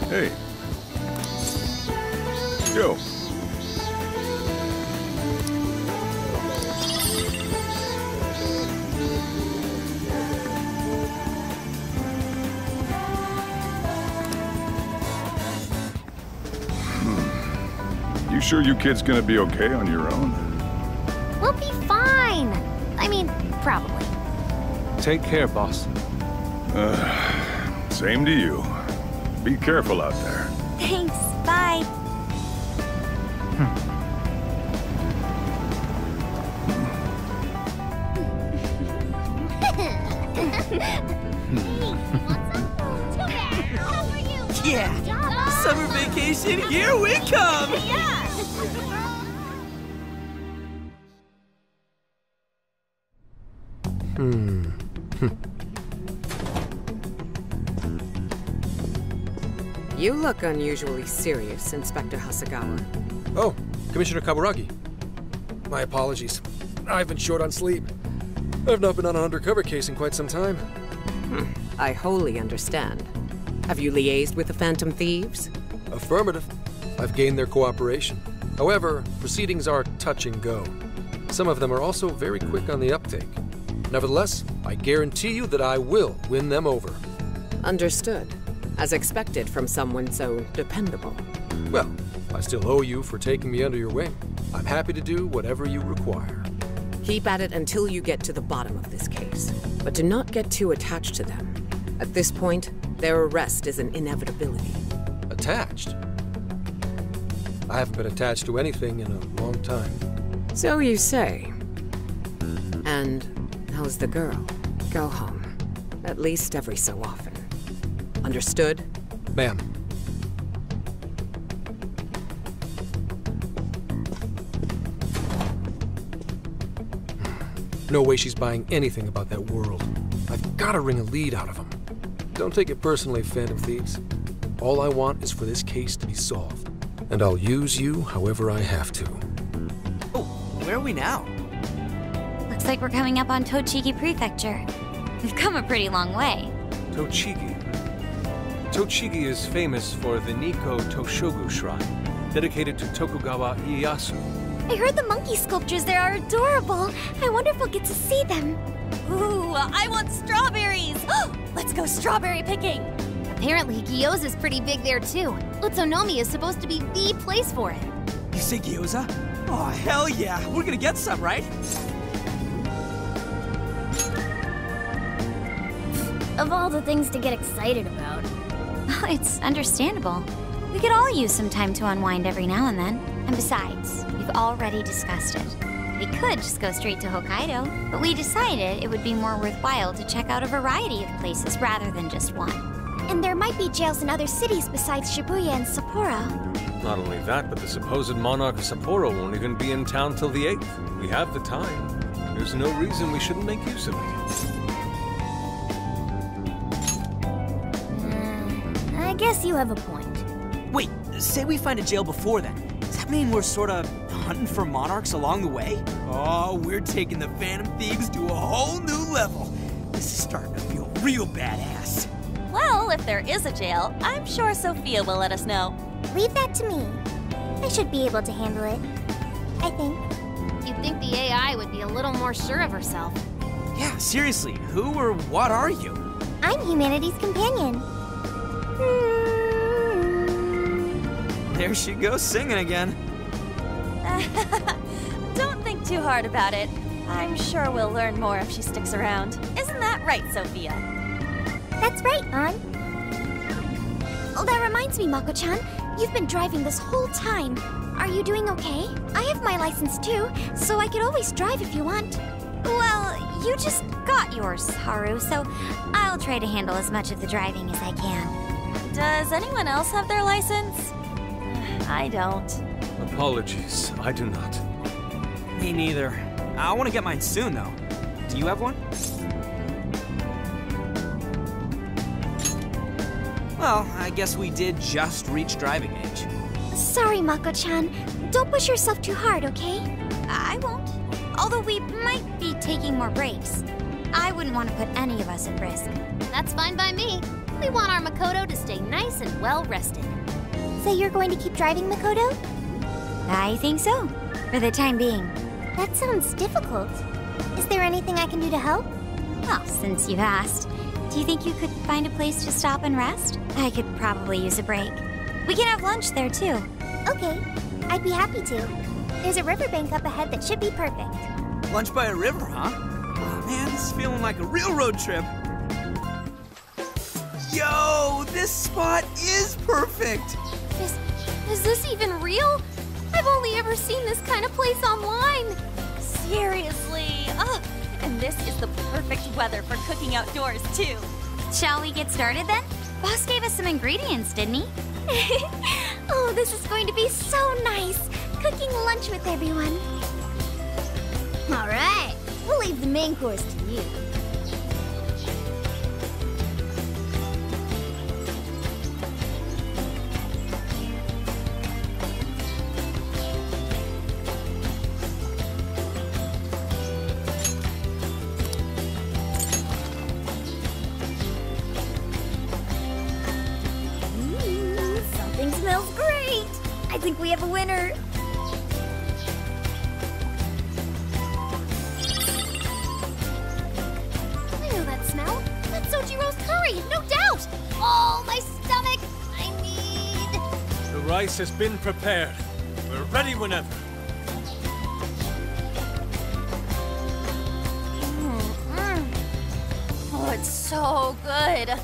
Hey. Yo. You sure you kids gonna be okay on your own? We'll be fine. I mean, probably. Take care, boss. Same to you. Be careful out there. Thanks. Bye. Yeah! Summer vacation, here we come! You look unusually serious, Inspector Hasegawa. Oh, Commissioner Kaburagi. My apologies. I've been short on sleep. I've not been on an undercover case in quite some time. I wholly understand. Have you liaised with the Phantom Thieves? Affirmative. I've gained their cooperation. However, proceedings are touch and go. Some of them are also very quick on the uptake. Nevertheless, I guarantee you that I will win them over. Understood. As expected from someone so dependable. Well, I still owe you for taking me under your wing. I'm happy to do whatever you require. Keep at it until you get to the bottom of this case. But do not get too attached to them. At this point, their arrest is an inevitability. Attached? I haven't been attached to anything in a long time. So you say. And how's the girl? Go home. At least every so often. Understood? Ma'am. No way she's buying anything about that world. I've got to wring a lead out of them. Don't take it personally, Phantom Thieves. All I want is for this case to be solved. And I'll use you however I have to. Oh, where are we now? Looks like we're coming up on Tochigi Prefecture. We've come a pretty long way. Tochigi. Tochigi is famous for the Nikko Toshogu Shrine, dedicated to Tokugawa Ieyasu. I heard the monkey sculptures there are adorable. I wonder if we'll get to see them. Ooh, I want strawberries! Let's go strawberry picking! Apparently, gyoza's pretty big there too. Utsunomi is supposed to be the place for it. You say gyoza? Oh, hell yeah! We're gonna get some, right? Of all the things to get excited about. It's understandable. We could all use some time to unwind every now and then. And besides, we've already discussed it. We could just go straight to Hokkaido, but we decided it would be more worthwhile to check out a variety of places rather than just one. And there might be jails in other cities besides Shibuya and Sapporo. Not only that, but the supposed monarch of Sapporo won't even be in town till the 8th. We have the time. There's no reason we shouldn't make use of it. I guess you have a point. Wait, say we find a jail before then. Does that mean we're sort of hunting for monarchs along the way? Oh, we're taking the Phantom Thieves to a whole new level. This is starting to feel real badass. Well, if there is a jail, I'm sure Sophia will let us know. Leave that to me. I should be able to handle it. I think. You'd think the AI would be a little more sure of herself. Yeah, seriously, who or what are you? I'm humanity's companion. There she goes singing again. Don't think too hard about it. I'm sure we'll learn more if she sticks around. Isn't that right, Sophia? That's right, An. Oh, that reminds me, Mako-chan. You've been driving this whole time. Are you doing okay? I have my license too, so I could always drive if you want. Well, you just got yours, Haru, so I'll try to handle as much of the driving as I can. Does anyone else have their license? I don't. Apologies, I do not. Me neither. I want to get mine soon, though. Do you have one? Well, I guess we did just reach driving age. Sorry, Mako-chan. Don't push yourself too hard, okay? I won't. Although we might be taking more breaks. I wouldn't want to put any of us at risk. That's fine by me. We want our Makoto to stay nice and well rested. So you're going to keep driving, Makoto? I think so, for the time being. That sounds difficult. Is there anything I can do to help? Well, since you've asked, do you think you could find a place to stop and rest? I could probably use a break. We can have lunch there, too. Okay, I'd be happy to. There's a riverbank up ahead that should be perfect. Lunch by a river, huh? Oh man, this is feeling like a real road trip. Yo, this spot is perfect! Is this even real? I've only ever seen this kind of place online. Seriously. Ugh. And this is the perfect weather for cooking outdoors, too. Shall we get started then? Boss gave us some ingredients, didn't he? Oh, this is going to be so nice. Cooking lunch with everyone. All right, we'll leave the main course to you. Something smells great. I think we have a winner. No doubt! Oh, my stomach! I need... The rice has been prepared. We're ready whenever. Oh, it's so good.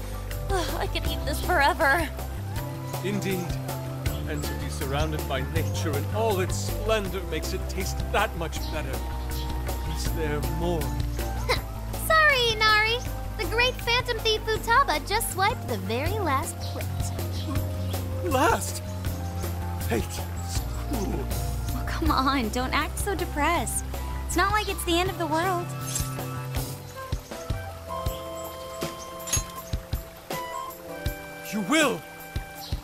I could eat this forever. Indeed. And to be surrounded by nature in all its splendor makes it taste that much better. Is there more? Sorry, Inari. The great Phantom Thief Futaba just swiped the very last plate. Last? Fate is cruel. Oh, come on, don't act so depressed. It's not like it's the end of the world. You will!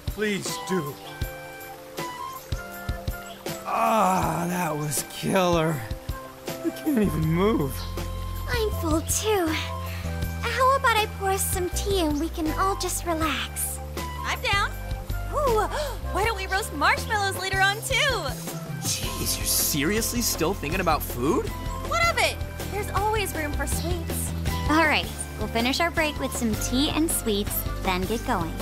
Please do. Ah, that was killer. I can't even move. I'm full too. How about I pour us some tea and we can all just relax? I'm down. Ooh, why don't we roast marshmallows later on, too? Jeez, you're seriously still thinking about food? What of it? There's always room for sweets. All right, we'll finish our break with some tea and sweets, then get going.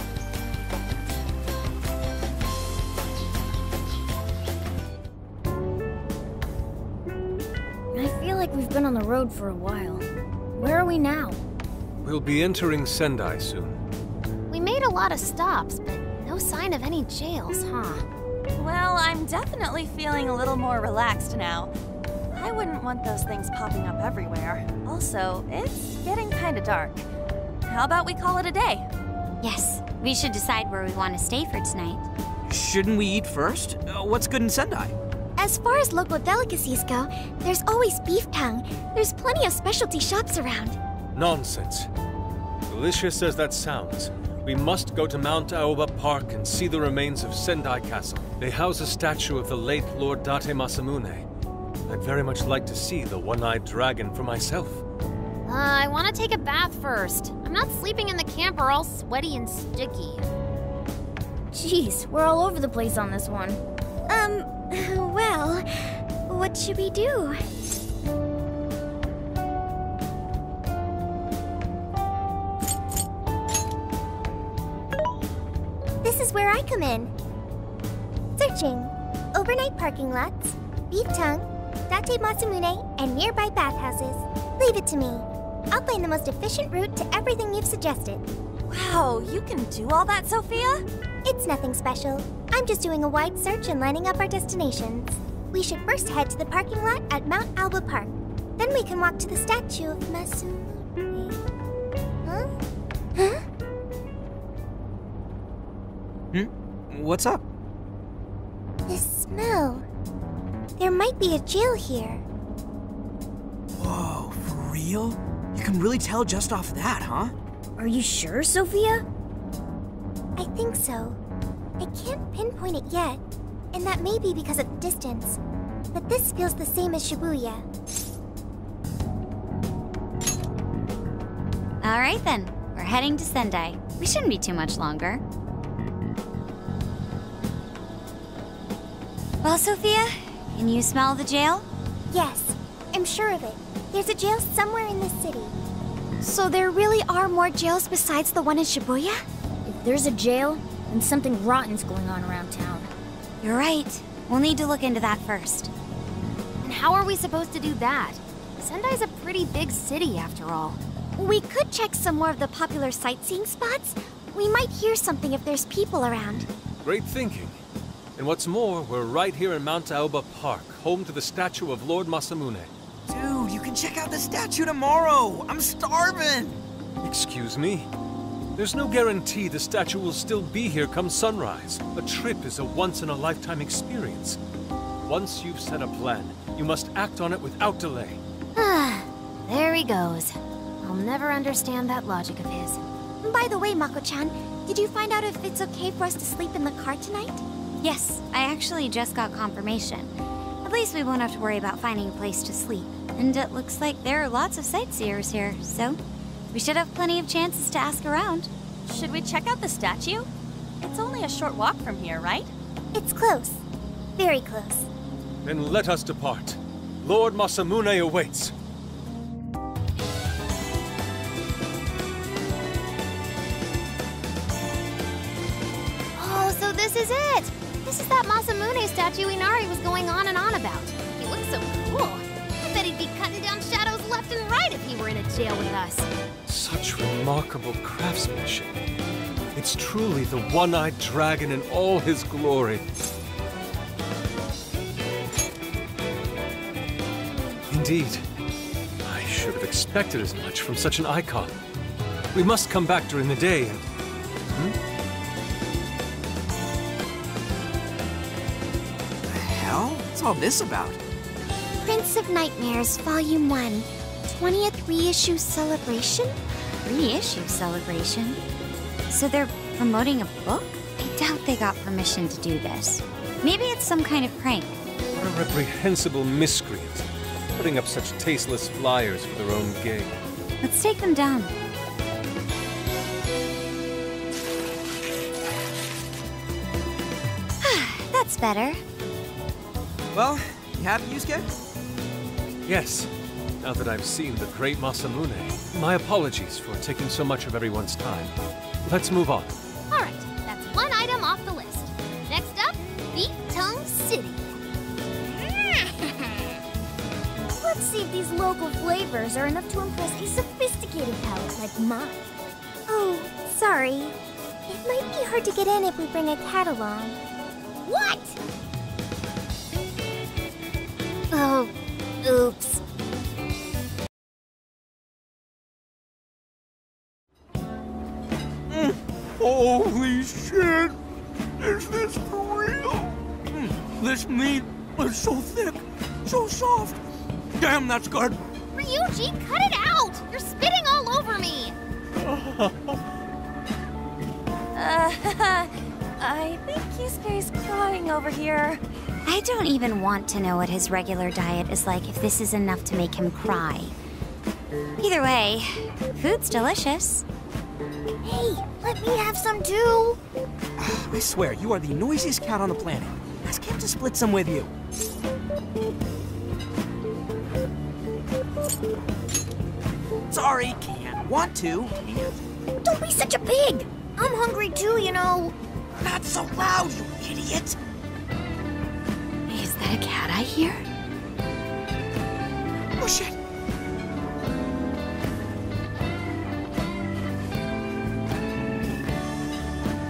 I feel like we've been on the road for a while. Where are we now? We'll be entering Sendai soon. We made a lot of stops, but no sign of any jails, huh? Well, I'm definitely feeling a little more relaxed now. I wouldn't want those things popping up everywhere. Also, it's getting kinda dark. How about we call it a day? Yes, we should decide where we want to stay for tonight. Shouldn't we eat first? What's good in Sendai? As far as local delicacies go, there's always beef tongue. There's plenty of specialty shops around. Nonsense. Delicious as that sounds, we must go to Mount Aoba Park and see the remains of Sendai Castle. They house a statue of the late Lord Date Masamune. I'd very much like to see the one-eyed dragon for myself. I want to take a bath first. I'm not sleeping in the camper all sweaty and sticky. Jeez, we're all over the place on this one. Well, what should we do? This is where I come in. Searching. Overnight parking lots, beef tongue, Date Masamune, and nearby bathhouses. Leave it to me. I'll find the most efficient route to everything you've suggested. Wow, you can do all that, Sophia? It's nothing special. I'm just doing a wide search and lining up our destinations. We should first head to the parking lot at Mount Aoba Park. Then we can walk to the statue of Masamune. Huh? Huh? What's up? This smell. There might be a jail here. Whoa, for real? You can really tell just off that, huh? Are you sure, Sophia? I think so. I can't pinpoint it yet, and that may be because of distance. But this feels the same as Shibuya. All right then, we're heading to Sendai. We shouldn't be too much longer. Well, Sophia, can you smell the jail? Yes, I'm sure of it. There's a jail somewhere in the city. So there really are more jails besides the one in Shibuya? If there's a jail, then something rotten's going on around town. You're right. We'll need to look into that first. And how are we supposed to do that? Sendai's a pretty big city, after all. We could check some more of the popular sightseeing spots. We might hear something if there's people around. Great thinking. And what's more, we're right here in Mount Aoba Park, home to the statue of Lord Masamune. Dude, you can check out the statue tomorrow. I'm starving. Excuse me? There's no guarantee the statue will still be here come sunrise. A trip is a once-in-a-lifetime experience. Once you've set a plan, you must act on it without delay. There he goes. I'll never understand that logic of his. By the way, Mako-chan, did you find out if it's okay for us to sleep in the car tonight? Yes, I actually just got confirmation. At least we won't have to worry about finding a place to sleep. And it looks like there are lots of sightseers here, so we should have plenty of chances to ask around. Should we check out the statue? It's only a short walk from here, right? It's close. Very close. Then let us depart. Lord Masamune awaits. Oh, so this is it! This is that Masamune statue Inari was going on and on about. He looks so cool. I bet he'd be cutting down shadows left and right if he were in a jail with us. Such remarkable craftsmanship. It's truly the one-eyed dragon in all his glory. Indeed. I should have expected as much from such an icon. We must come back during the day and... The hell? What's all this about? Prince of Nightmares, Volume 1. 20th reissue celebration? Reissue celebration? So they're promoting a book? I doubt they got permission to do this. Maybe it's some kind of prank. What a reprehensible miscreant. Putting up such tasteless flyers for their own gain. Let's take them down. That's better. Well, you happy, Yusuke? Yes. Now that I've seen the great Masamune, my apologies for taking so much of everyone's time. Let's move on. All right, that's one item off the list. Next up, Beef Tongue City. Let's see if these local flavors are enough to impress a sophisticated palate like mine. Oh, sorry. It might be hard to get in if we bring a cat along. What? Oh, oops. Holy shit! Is this for real? This meat is so thick, so soft. Damn, that's good. Ryuji, cut it out! You're spitting all over me! I think Yusuke's crying over here. I don't even want to know what his regular diet is like if this is enough to make him cry. Either way, food's delicious. Hey, let me have some too. I swear, you are the noisiest cat on the planet. Ask him to split some with you. Sorry, can't. Want to, can't. Don't be such a pig. I'm hungry too, you know. Not so loud, you idiot! Is that a cat I hear? Oh, shit!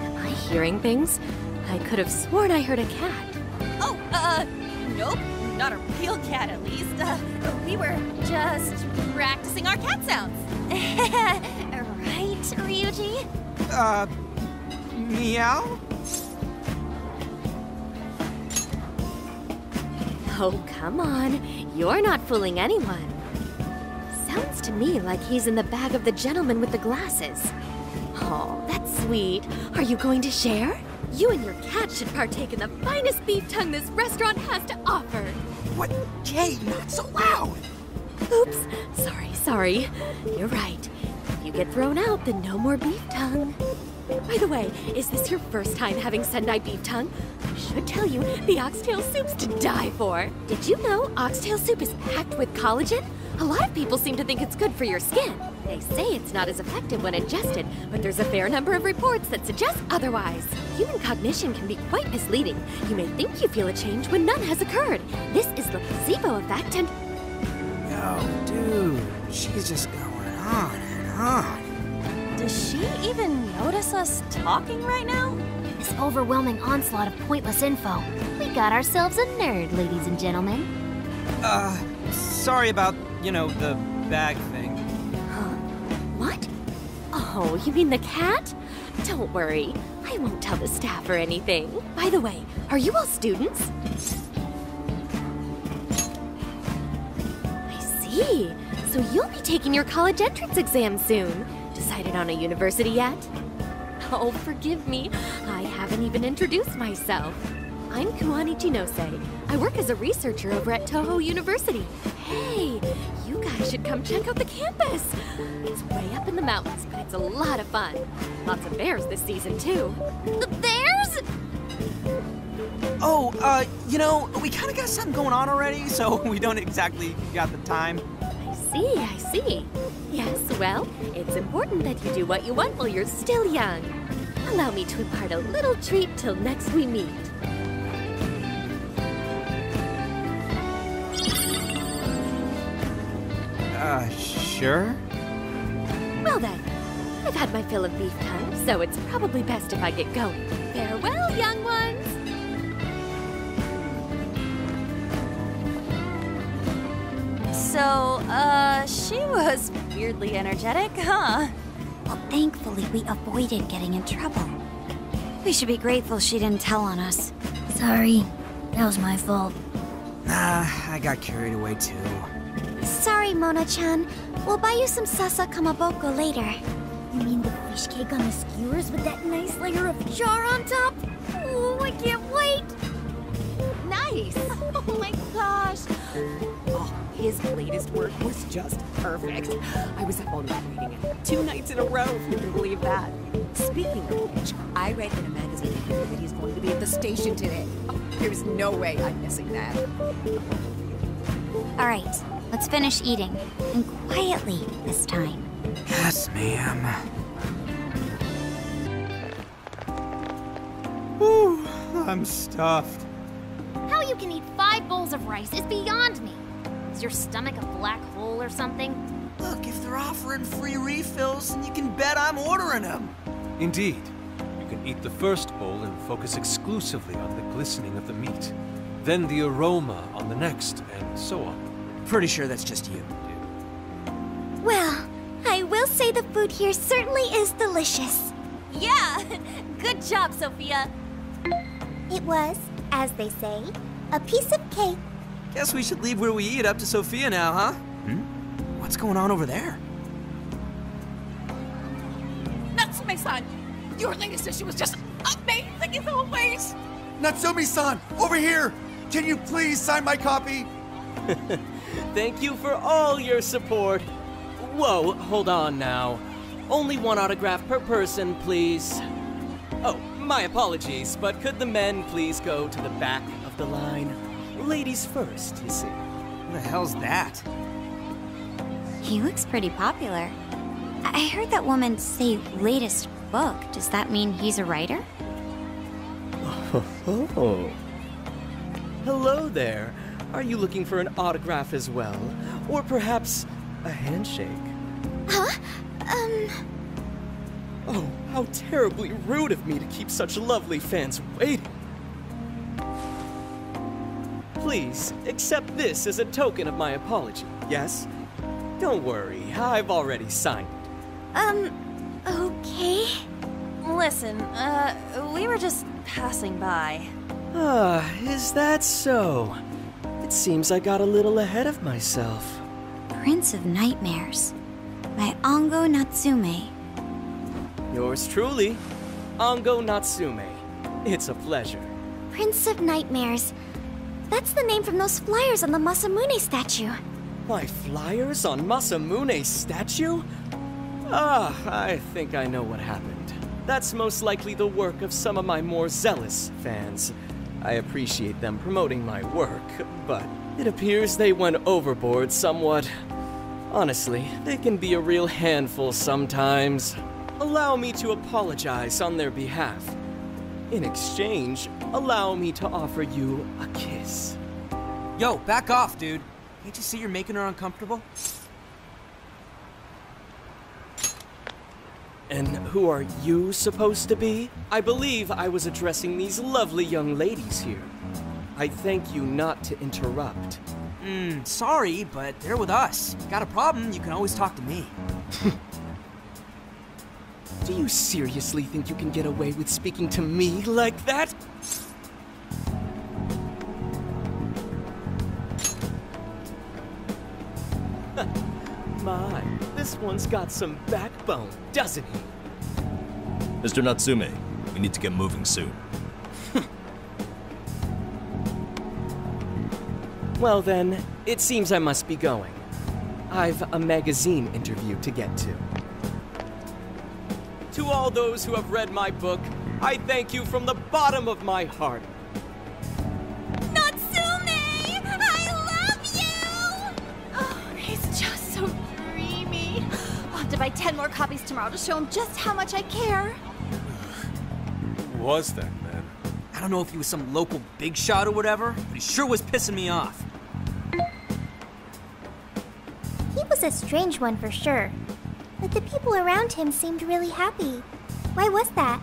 Am I hearing things? I could have sworn I heard a cat. Oh, nope. Not a real cat, at least. We were just practicing our cat sounds. Right, Ryuji? Meow? Oh, come on. You're not fooling anyone. Sounds to me like he's in the bag of the gentleman with the glasses. Oh, that's sweet. Are you going to share? You and your cat should partake in the finest beef tongue this restaurant has to offer. What? Jay, not so loud! Oops. Sorry. You're right. If you get thrown out, then no more beef tongue. By the way, is this your first time having Sendai beef tongue? I should tell you, the oxtail soup's to die for. Did you know oxtail soup is packed with collagen? A lot of people seem to think it's good for your skin. They say it's not as effective when ingested, but there's a fair number of reports that suggest otherwise. Human cognition can be quite misleading. You may think you feel a change when none has occurred. This is the placebo effect and... Yo, dude, she's just going on and on. Does she even notice us talking right now? This overwhelming onslaught of pointless info. We got ourselves a nerd, ladies and gentlemen. Sorry about, the bag thing. What? Oh, you mean the cat? Don't worry, I won't tell the staff or anything. By the way, are you all students? I see. So you'll be taking your college entrance exam soon. Decided on a university yet? Oh, forgive me. I haven't even introduced myself. I'm Kuani Chinose. I work as a researcher over at Toho University. Hey, you guys should come check out the campus. It's way up in the mountains, but it's a lot of fun. Lots of bears this season, too. The bears? Oh, we kind of got something going on already, so we don't exactly got the time. I see. Yes, well, it's important that you do what you want while you're still young. Allow me to impart a little treat till next we meet. Sure? Well then, I've had my fill of beef tongue, so it's probably best if I get going. Farewell, young ones! So, she was weirdly energetic, huh? Well, thankfully, we avoided getting in trouble. We should be grateful she didn't tell on us. Sorry, that was my fault. I got carried away too. Sorry, Mona-chan. We'll buy you some sasa kamaboko later. You mean the fish cake on the skewers with that nice layer of char on top? Oh, I can't wait! Nice! Oh my gosh! Oh, his latest work was just perfect. I was up all night reading it 2 nights in a row, if you can believe that. Speaking of which, I read in a magazine that he's going to be at the station today. Oh, there's no way I'm missing that. All right, let's finish eating. And quietly this time. Yes, ma'am. Whew, I'm stuffed. How you can eat 5 bowls of rice is beyond me. Is your stomach a black hole or something? Look, if they're offering free refills, then you can bet I'm ordering them. Indeed. You can eat the first bowl and focus exclusively on the glistening of the meat. Then the aroma on the next, and so on. Pretty sure that's just you. Well, I will say the food here certainly is delicious. Yeah! Good job, Sophia! It was, as they say, a piece of cake. Guess we should leave where we eat up to Sophia now, huh? What's going on over there? Natsume-san, your latest issue was just amazing as always. Natsume-san, over here! Can you please sign my copy? Thank you for all your support. Whoa, hold on now. Only 1 autograph per person, please. Oh, my apologies, but could the men please go to the back of the line? Ladies first, you see. What the hell's that? He looks pretty popular. I heard that woman say latest book. Does that mean he's a writer? Oh. Hello there. Are you looking for an autograph as well? Or perhaps a handshake? Huh? Oh, how terribly rude of me to keep such lovely fans waiting. Please, accept this as a token of my apology, yes? Don't worry, I've already signed it. Okay. Listen, we were just passing by. Is that so? It seems I got a little ahead of myself. Prince of Nightmares by Ango Natsume. Yours truly, Ango Natsume. It's a pleasure. Prince of Nightmares. That's the name from those flyers on the Masamune statue. My flyers on Masamune's statue? I think I know what happened. That's most likely the work of some of my more zealous fans. I appreciate them promoting my work, but it appears they went overboard somewhat. Honestly, they can be a real handful sometimes. Allow me to apologize on their behalf. In exchange, allow me to offer you a kiss. Yo, back off, dude. Can't you see you're making her uncomfortable? And who are you supposed to be? I believe I was addressing these lovely young ladies here. I thank you not to interrupt. Sorry, but they're with us. Got a problem, you can always talk to me. Do you seriously think you can get away with speaking to me like that? My, this one's got some backbone, doesn't he? Mr. Natsume, we need to get moving soon. Well then, it seems I must be going. I've a magazine interview to get to. To all those who have read my book, I thank you from the bottom of my heart. Natsume! I love you! Oh, he's just so dreamy. I'll have to buy 10 more copies tomorrow to show him just how much I care. Who was that, man? I don't know if he was some local big shot or whatever, but he sure was pissing me off. He was a strange one for sure. But the people around him seemed really happy. Why was that?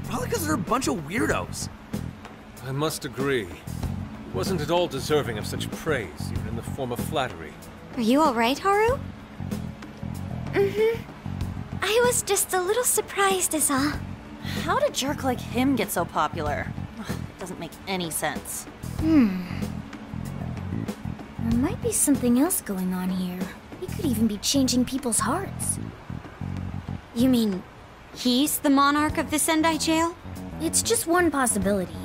Probably because they're a bunch of weirdos. I must agree. He wasn't at all deserving of such praise, even in the form of flattery. Are you alright, Haru? I was just a little surprised is all. How did a jerk like him get so popular? Ugh, doesn't make any sense. There might be something else going on here. He could even be changing people's hearts. You mean he's the monarch of the Sendai jail? It's just one possibility.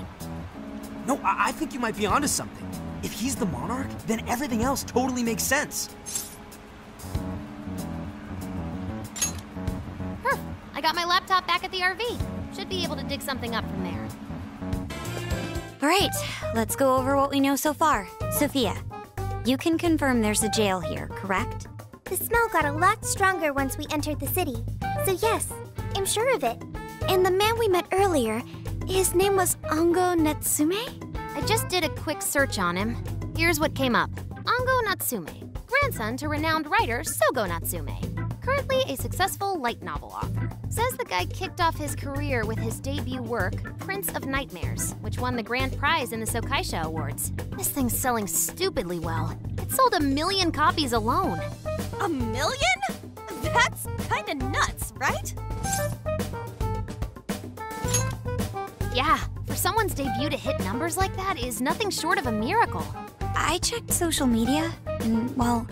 No, I think you might be onto something. If he's the monarch, then everything else totally makes sense. I got my laptop back at the RV. Should be able to dig something up from there. Alright, let's go over what we know so far. Sophia, you can confirm there's a jail here, correct? The smell got a lot stronger once we entered the city. So yes, I'm sure of it. And the man we met earlier, his name was Ango Natsume? I just did a quick search on him. Here's what came up. Ango Natsume, grandson to renowned writer Sogo Natsume. Currently a successful light novel author. Says the guy kicked off his career with his debut work, Prince of Nightmares, which won the grand prize in the Sokaisha Awards. This thing's selling stupidly well. It sold 1 million copies alone. 1 million? That's kinda nuts, right? Yeah, for someone's debut to hit numbers like that is nothing short of a miracle. I checked social media, and, well,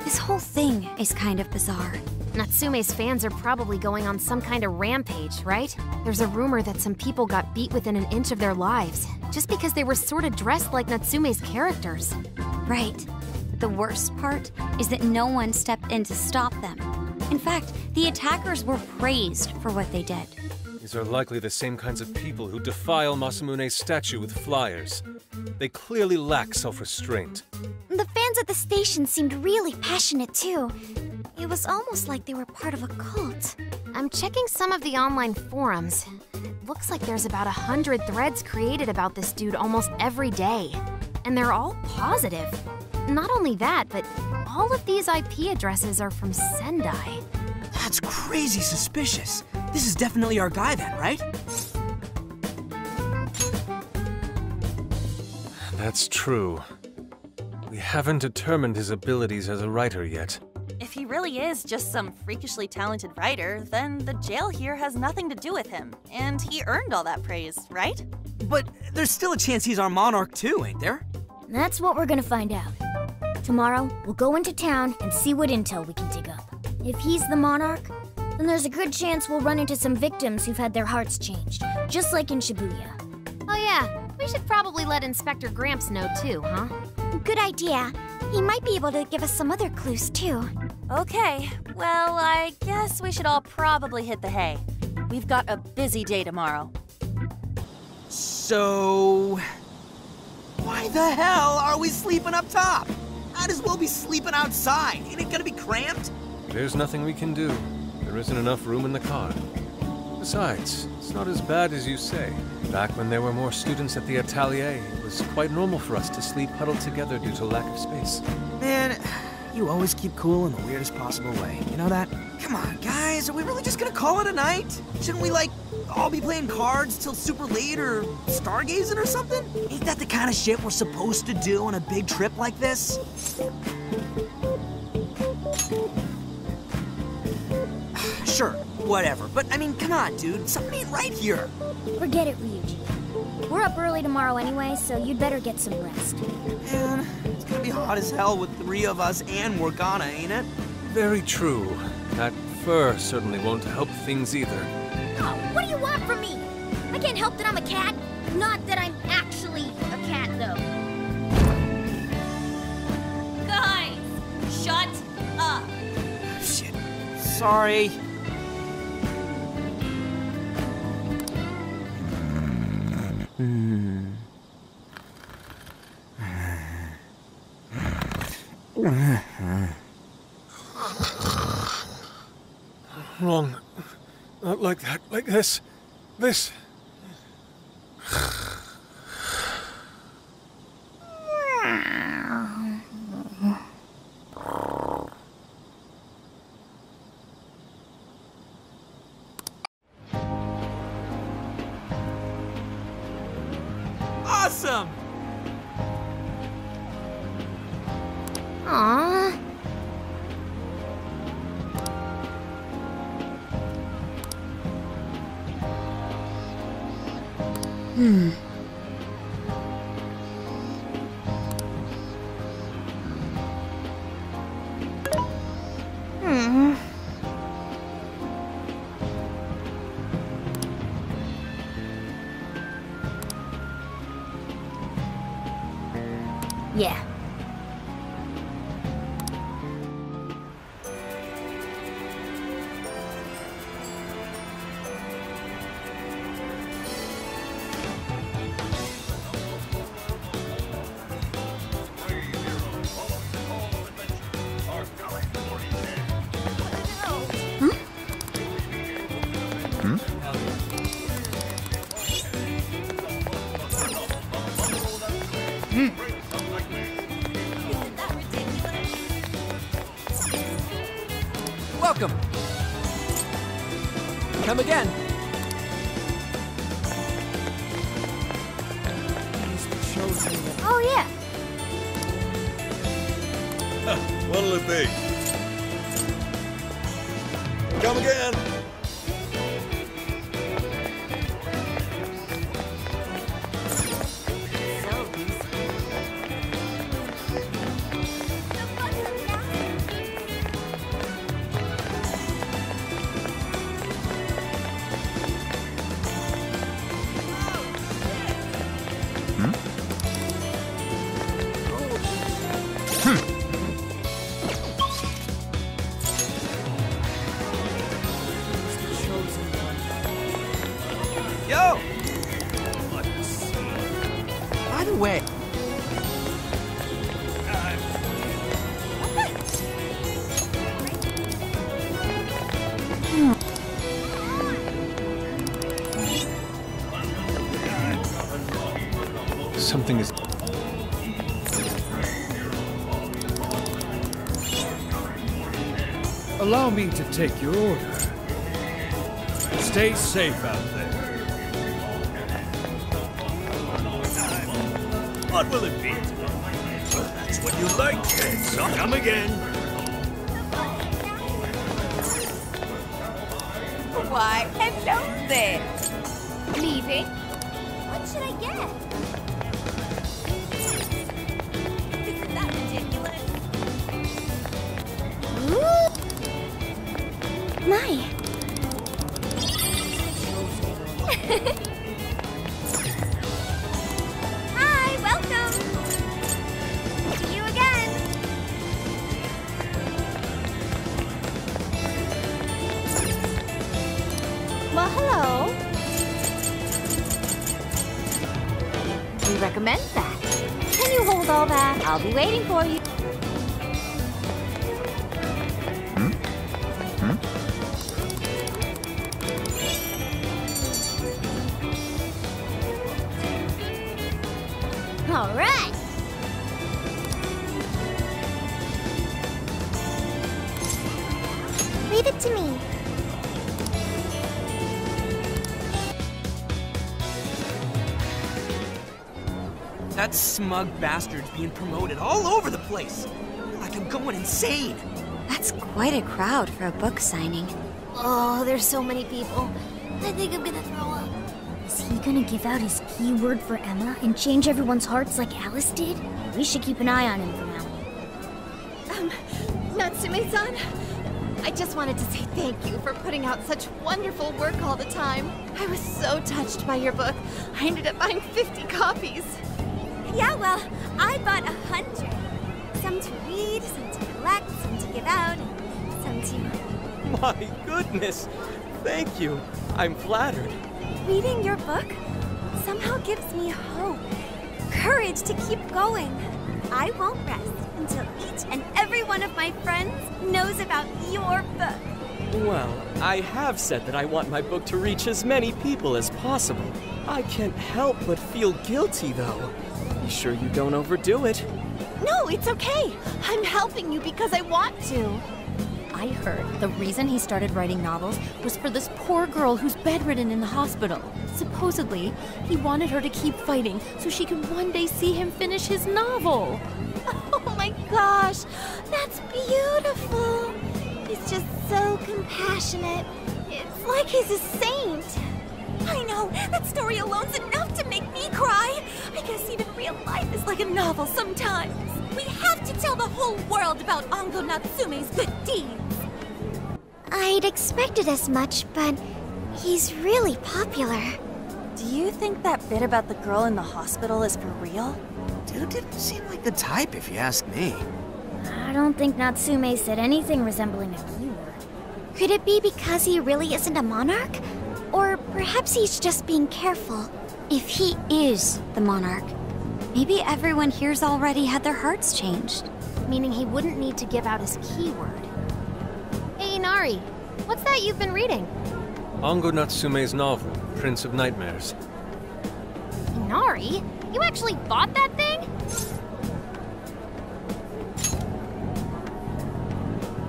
this whole thing is kind of bizarre. Natsume's fans are probably going on some kind of rampage, right? There's a rumor that some people got beat within an inch of their lives, just because they were sort of dressed like Natsume's characters. Right. The worst part is that no one stepped in to stop them. In fact, the attackers were praised for what they did. These are likely the same kinds of people who defile Masamune's statue with flyers. They clearly lack self-restraint. The fans at the station seemed really passionate too. It was almost like they were part of a cult. I'm checking some of the online forums. It looks like there's about 100 threads created about this dude almost every day. And they're all positive. Not only that, but all of these IP addresses are from Sendai. That's crazy suspicious. This is definitely our guy then, right? That's true. We haven't determined his abilities as a writer yet. If he really is just some freakishly talented writer, then the jail here has nothing to do with him, and he earned all that praise, right? But there's still a chance he's our monarch too, ain't there? That's what we're gonna find out. Tomorrow, we'll go into town and see what intel we can dig up. If he's the monarch, then there's a good chance we'll run into some victims who've had their hearts changed, just like in Shibuya. Oh yeah, we should probably let Inspector Gramps know too, huh? Good idea. He might be able to give us some other clues too. Okay, well, I guess we should all probably hit the hay. We've got a busy day tomorrow. So... why the hell are we sleeping up top? Might as well be sleeping outside. Ain't it gonna be cramped? There's nothing we can do. There isn't enough room in the car. Besides, it's not as bad as you say. Back when there were more students at the atelier, it was quite normal for us to sleep huddled together due to lack of space. Man, you always keep cool in the weirdest possible way. You know that? Come on, guys, are we really just gonna call it a night? Shouldn't we, like, all be playing cards till super late or stargazing or something? Ain't that the kind of shit we're supposed to do on a big trip like this? Sure, whatever. But, I mean, come on, dude. Something ain't right here. Forget it, Ryuji. We're up early tomorrow anyway, so you'd better get some rest. Man, it's gonna be hot as hell with 3 of us and Morgana, ain't it? Very true. That fur certainly won't help things either. Oh, what do you want from me? I can't help that I'm a cat. Not that I'm actually a cat, though. Guys, shut up. Shit. Sorry. Wrong. Not like that. Like this. This. Awesome! Aww. Yeah. Welcome. Come again. Oh, yeah. What'll it be? Come again! Yo! By the way... Something is... Allow me to take your order. Stay safe out there. What will it be? That's what you like, kids. Come again. Why, hello there. Leaving? What should I get? Isn't that ridiculous? Ooh. My. Hi, welcome. See you again. recommend that. Can you hold all that? I'll be waiting for you. All right. Leave it to me. That smug bastard's being promoted all over the place. Like I'm going insane. That's quite a crowd for a book signing. Oh, there's so many people. I think I'm gonna throw up. Is he gonna give out his keyword for Emma and change everyone's hearts like Alice did? We should keep an eye on him for now. Natsume-san, I just wanted to say thank you for putting out such wonderful work all the time. I was so touched by your book. I ended up buying 50 copies. Yeah, well, I bought 100. Some to read, some to collect, some to give out, and some to... My goodness! Thank you. I'm flattered. Reading your book somehow gives me hope, courage to keep going. I won't rest until each and every one of my friends knows about your book. Well, I have said that I want my book to reach as many people as possible. I can't help but feel guilty, though. Be sure you don't overdo it. No, it's okay. I'm helping you because I want to. I heard the reason he started writing novels was for this poor girl who's bedridden in the hospital. Supposedly, he wanted her to keep fighting so she could one day see him finish his novel. Oh my gosh, that's beautiful. He's just so compassionate. It's like he's a saint. I know, that story alone's enough to make me cry. I guess even real life is like a novel sometimes. We have to tell the whole world about Ango Natsume's good deeds. I'd expected as much, but he's really popular. Do you think that bit about the girl in the hospital is for real? Dude didn't seem like the type, if you ask me. I don't think Natsume said anything resembling a keyword. Could it be because he really isn't a monarch? Or perhaps he's just being careful. If he is the monarch, maybe everyone here's already had their hearts changed. Meaning he wouldn't need to give out his keyword. Hey, Inari, what's that you've been reading? Ango Natsume's novel, Prince of Nightmares. Inari? You actually bought that thing?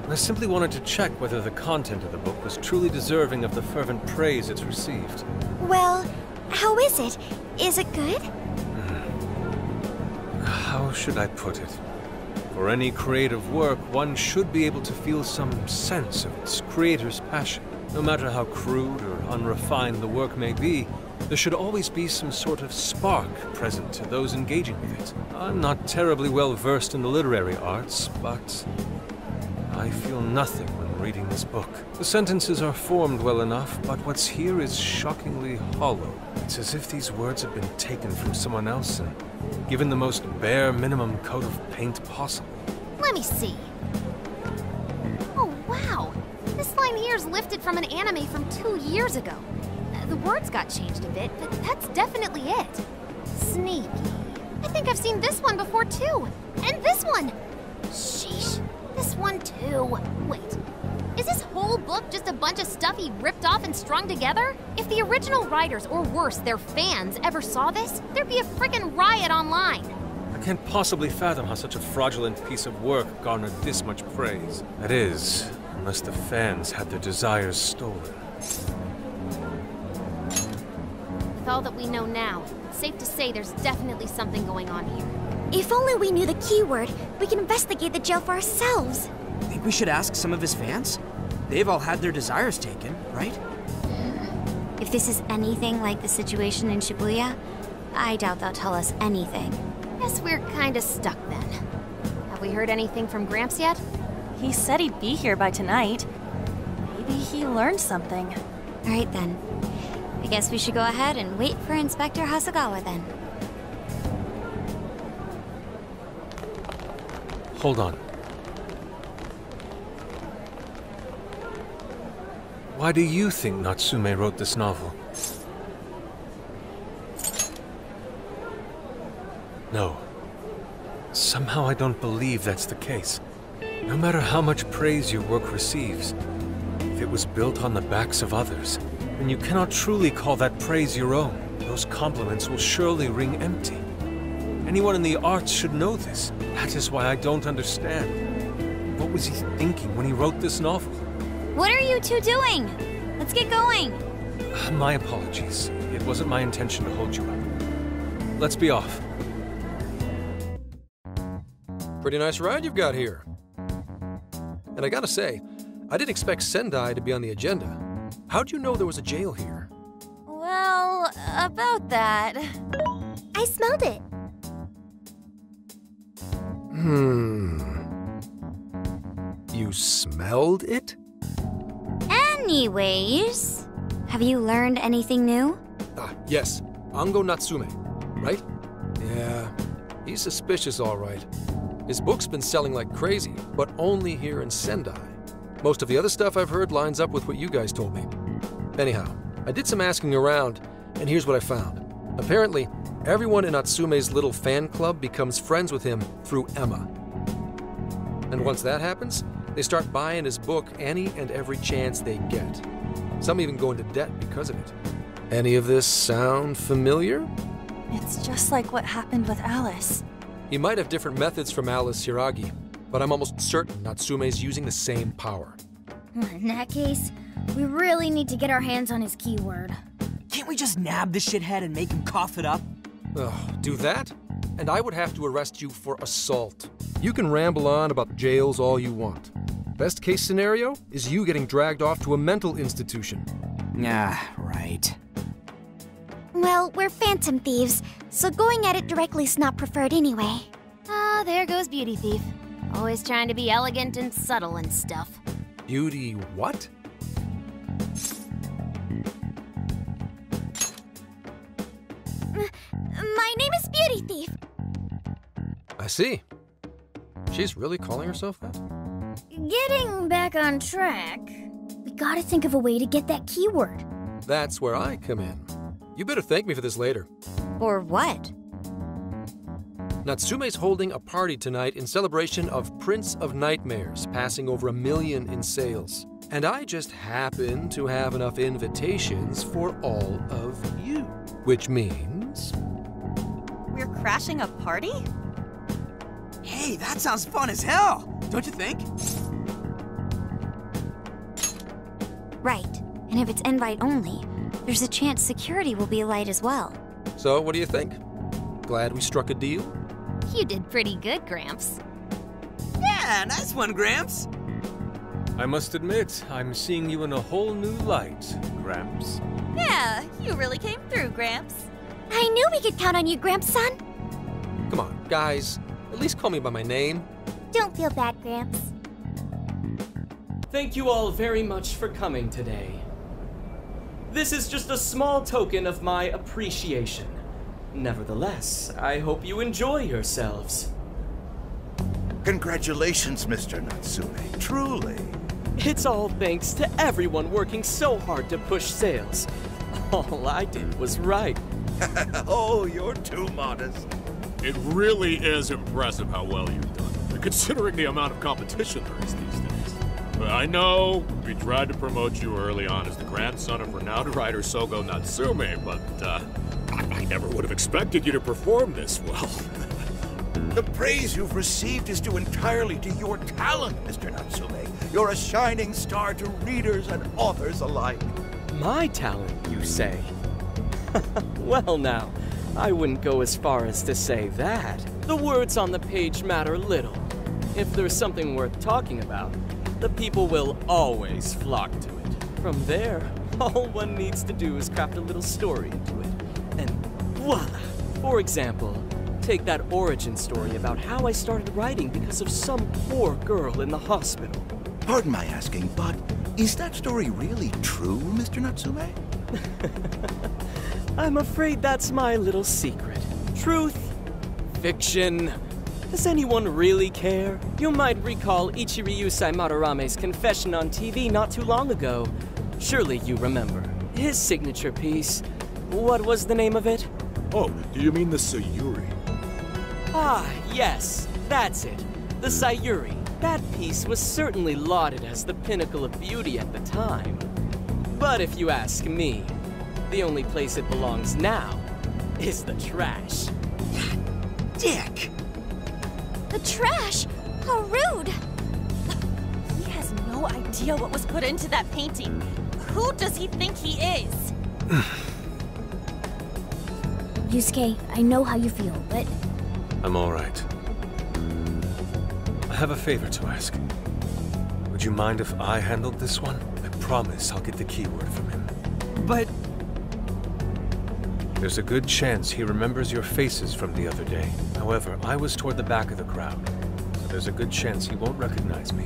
I simply wanted to check whether the content of the book was truly deserving of the fervent praise it's received. Well, how is it? Is it good? How should I put it? For any creative work, one should be able to feel some sense of its creator's passion. No matter how crude or unrefined the work may be, there should always be some sort of spark present to those engaging with it. I'm not terribly well versed in the literary arts, but I feel nothing when reading this book. The sentences are formed well enough, but what's here is shockingly hollow. It's as if these words have been taken from someone else and given the most bare minimum coat of paint possible. Let me see. Oh, wow. This line here is lifted from an anime from 2 years ago. The words got changed a bit, but that's definitely it. Sneaky. I think I've seen this one before, too. And this one! Sheesh. This one, too. Wait. Is this whole book just a bunch of stuff he ripped off and strung together? If the original writers, or worse, their fans, ever saw this, there'd be a frickin' riot online. I can't possibly fathom how such a fraudulent piece of work garnered this much praise. That is, unless the fans had their desires stolen. With all that we know now, it's safe to say there's definitely something going on here. If only we knew the keyword, we can investigate the jail for ourselves. Think we should ask some of his fans? They've all had their desires taken, right? If this is anything like the situation in Shibuya, I doubt they'll tell us anything. Guess we're kinda stuck then. Have we heard anything from Gramps yet? He said he'd be here by tonight. Maybe he learned something. All right then. I guess we should go ahead and wait for Inspector Hasagawa then. Hold on. Why do you think Natsume wrote this novel? No. Somehow I don't believe that's the case. No matter how much praise your work receives, if it was built on the backs of others, then you cannot truly call that praise your own. Those compliments will surely ring empty. Anyone in the arts should know this. That is why I don't understand. What was he thinking when he wrote this novel? What are you two doing? Let's get going. My apologies. It wasn't my intention to hold you up. Let's be off. Pretty nice ride you've got here. And I gotta say, I didn't expect Sendai to be on the agenda. How'd you know there was a jail here? Well, about that. I smelled it. You smelled it? Anyways, have you learned anything new? Yes. Ango Natsume, right? Yeah, he's suspicious all right. His book's been selling like crazy, but only here in Sendai. Most of the other stuff I've heard lines up with what you guys told me. Anyhow, I did some asking around, and here's what I found. Apparently, everyone in Natsume's little fan club becomes friends with him through Emma. And once that happens, they start buying his book any and every chance they get. Some even go into debt because of it. Any of this sound familiar? It's just like what happened with Alice. He might have different methods from Alice Hiragi, but I'm almost certain Natsume's using the same power. In that case, we really need to get our hands on his keyword. Can't we just nab the shithead and make him cough it up? Do that? And I would have to arrest you for assault. You can ramble on about jails all you want. Best case scenario is you getting dragged off to a mental institution. Right. Well, we're phantom thieves, so going at it directly's not preferred anyway. Ah, there goes Beauty Thief. Always trying to be elegant and subtle and stuff. Beauty what? My name is Beauty Thief. I see. She's really calling herself that? Getting back on track, we gotta think of a way to get that keyword. That's where I come in. You better thank me for this later. Or what? Natsume's holding a party tonight in celebration of Prince of Nightmares passing over 1 million in sales. And I just happen to have enough invitations for all of you. Which means... We're crashing a party? Hey, that sounds fun as hell, don't you think? Right. And if it's invite only, there's a chance security will be light as well. So, what do you think? Glad we struck a deal? You did pretty good, Gramps. Yeah, nice one, Gramps. I must admit, I'm seeing you in a whole new light, Gramps. Yeah, you really came through, Gramps. I knew we could count on you, Gramps-son. Come on, guys. At least call me by my name. Don't feel bad, Gramps. Thank you all very much for coming today. This is just a small token of my appreciation. Nevertheless, I hope you enjoy yourselves. Congratulations, Mr. Natsume. Truly. It's all thanks to everyone working so hard to push sales. All I did was write. Oh, you're too modest. It really is impressive how well you've done, considering the amount of competition there is these days. I know we tried to promote you early on as the grandson of renowned writer Sogo Natsume, but I never would have expected you to perform this well. The praise you've received is due entirely to your talent, Mr. Natsume. You're a shining star to readers and authors alike. My talent, you say? Well now, I wouldn't go as far as to say that. The words on the page matter little. If there's something worth talking about, the people will always flock to it. From there, all one needs to do is craft a little story into it. And voila! For example, take that origin story about how I started writing because of some poor girl in the hospital. Pardon my asking, but is that story really true, Mr. Natsume? I'm afraid that's my little secret. Truth, fiction. Does anyone really care? You might recall Ichiryusai Madarame's confession on TV not too long ago. Surely you remember. His signature piece. What was the name of it? Oh, do you mean the Sayuri? Ah, yes, that's it. The Sayuri. That piece was certainly lauded as the pinnacle of beauty at the time. But if you ask me, the only place it belongs now is the trash. Dick! The trash? How rude! He has no idea what was put into that painting. Who does he think he is? Yusuke, I know how you feel, but... I'm all right. I have a favor to ask. Would you mind if I handled this one? I promise I'll get the keyword from him. But... There's a good chance he remembers your faces from the other day. However, I was toward the back of the crowd, so there's a good chance he won't recognize me.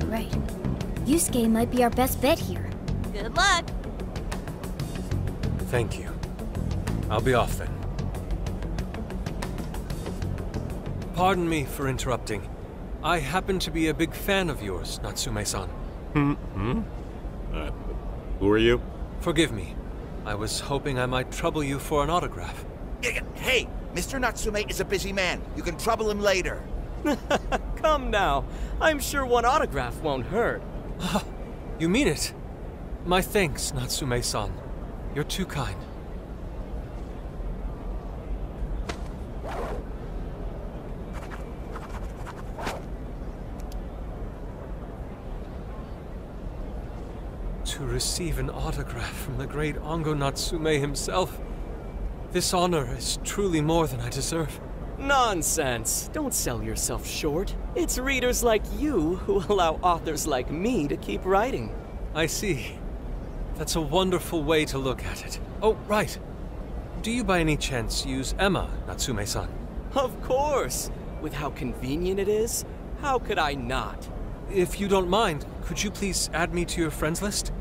Right. Yusuke might be our best bet here. Good luck. Thank you. I'll be off then. Pardon me for interrupting. I happen to be a big fan of yours, Natsume-san. Who are you? Forgive me. I was hoping I might trouble you for an autograph. Hey, Mr. Natsume is a busy man. You can trouble him later. Come now. I'm sure one autograph won't hurt. You mean it? My thanks, Natsume-san. You're too kind. To receive an autograph from the great Ango Natsume himself. This honor is truly more than I deserve. Nonsense. Don't sell yourself short. It's readers like you who allow authors like me to keep writing. I see. That's a wonderful way to look at it. Oh, right. Do you by any chance use Emma, Natsume-san? Of course. With how convenient it is, how could I not? If you don't mind, could you please add me to your friends list?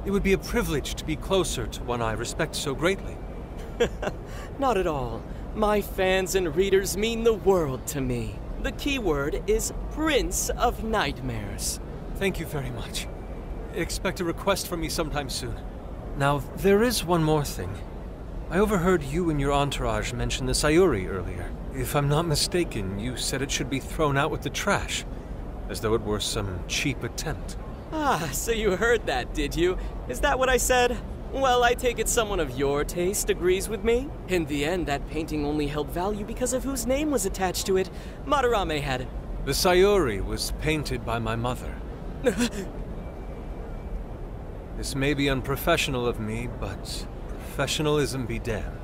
It would be a privilege to be closer to one I respect so greatly. Not at all. My fans and readers mean the world to me. The keyword is Prince of Nightmares. Thank you very much. Expect a request from me sometime soon. Now, there is one more thing. I overheard you and your entourage mention the Sayuri earlier. If I'm not mistaken, you said it should be thrown out with the trash, as though it were some cheap attempt. Ah, so you heard that, did you? Is that what I said? Well, I take it someone of your taste agrees with me. In the end, that painting only held value because of whose name was attached to it. Madarame had... The Sayuri was painted by my mother. This may be unprofessional of me, but professionalism be damned.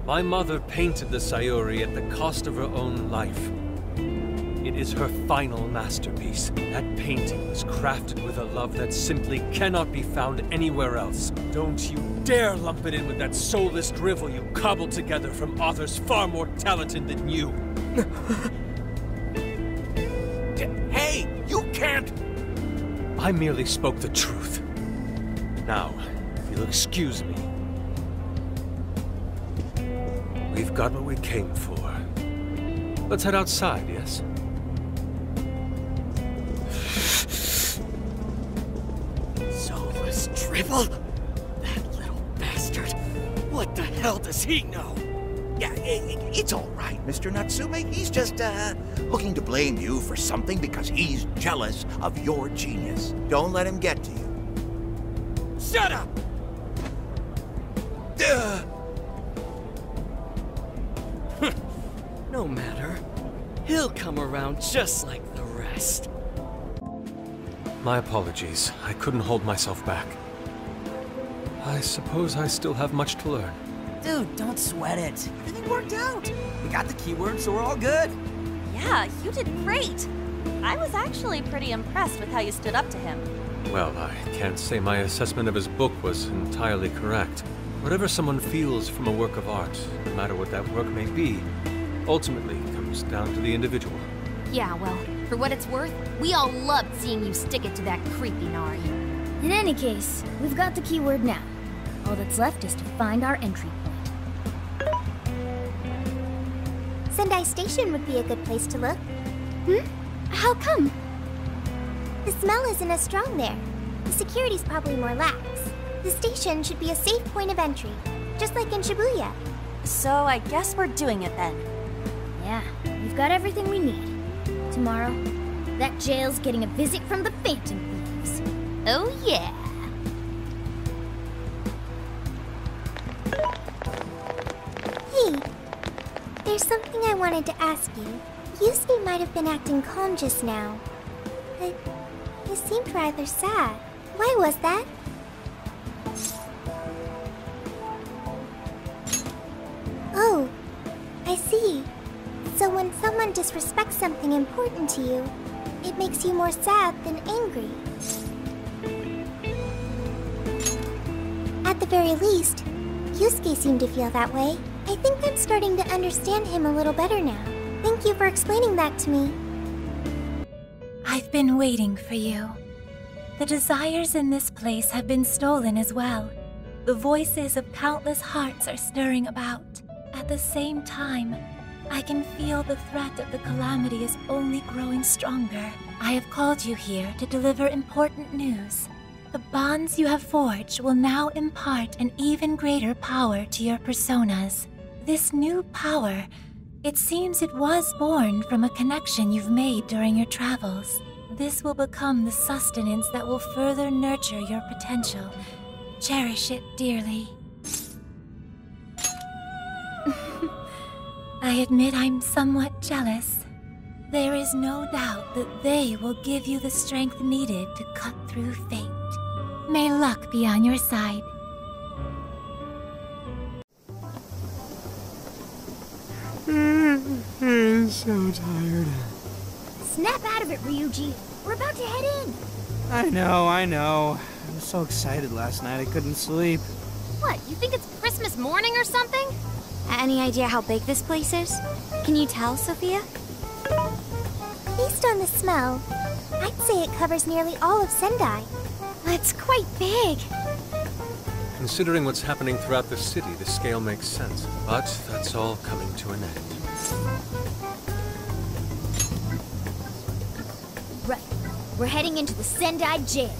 My mother painted the Sayuri at the cost of her own life. It is her final masterpiece. That painting was crafted with a love that simply cannot be found anywhere else. Don't you dare lump it in with that soulless drivel you cobbled together from authors far more talented than you. Hey, you can't! I merely spoke the truth. Now, if you'll excuse me. We've got what we came for. Let's head outside, yes? Soulless drivel? That little bastard. What the hell does he know? Yeah, it's all right, Mr. Natsume. He's just, looking to blame you for something because he's jealous of your genius. Don't let him get to you. Shut up! No matter. He'll come around just like the rest. My apologies. I couldn't hold myself back. I suppose I still have much to learn. Dude, don't sweat it. Everything worked out. We got the keyword, so we're all good. Yeah, you did great. I was actually pretty impressed with how you stood up to him. Well, I can't say my assessment of his book was entirely correct. Whatever someone feels from a work of art, no matter what that work may be, ultimately comes down to the individual. Yeah, well, for what it's worth, we all loved seeing you stick it to that creepy Nari. In any case, we've got the keyword now. All that's left is to find our entry point. Sendai Station would be a good place to look. How come? The smell isn't as strong there. The security's probably more lax. The station should be a safe point of entry, just like in Shibuya. So I guess we're doing it then. Yeah, we've got everything we need. Tomorrow, that jail's getting a visit from the Phantom Thieves. Oh yeah. Hey, there's something I wanted to ask you. Yusuke might have been acting calm just now, but he seemed rather sad. Why was that? Oh, I see. So when someone disrespects something important to you, it makes you more sad than angry. At the very least, Yusuke seemed to feel that way. I think I'm starting to understand him a little better now. Thank you for explaining that to me. I've been waiting for you. The desires in this place have been stolen as well. The voices of countless hearts are stirring about. At the same time, I can feel the threat of the calamity is only growing stronger. I have called you here to deliver important news. The bonds you have forged will now impart an even greater power to your personas. This new power, it seems it was born from a connection you've made during your travels. This will become the sustenance that will further nurture your potential. Cherish it dearly. I admit I'm somewhat jealous. There is no doubt that they will give you the strength needed to cut through fate. May luck be on your side. I'm so tired. Snap out of it, Ryuji. We're about to head in. I know. I was so excited last night I couldn't sleep. What, you think it's Christmas morning or something? Any idea how big this place is? Can you tell, Sophia? Based on the smell, I'd say it covers nearly all of Sendai. It's quite big. Considering what's happening throughout the city, the scale makes sense. But that's all coming to an end. Right. We're heading into the Sendai jail.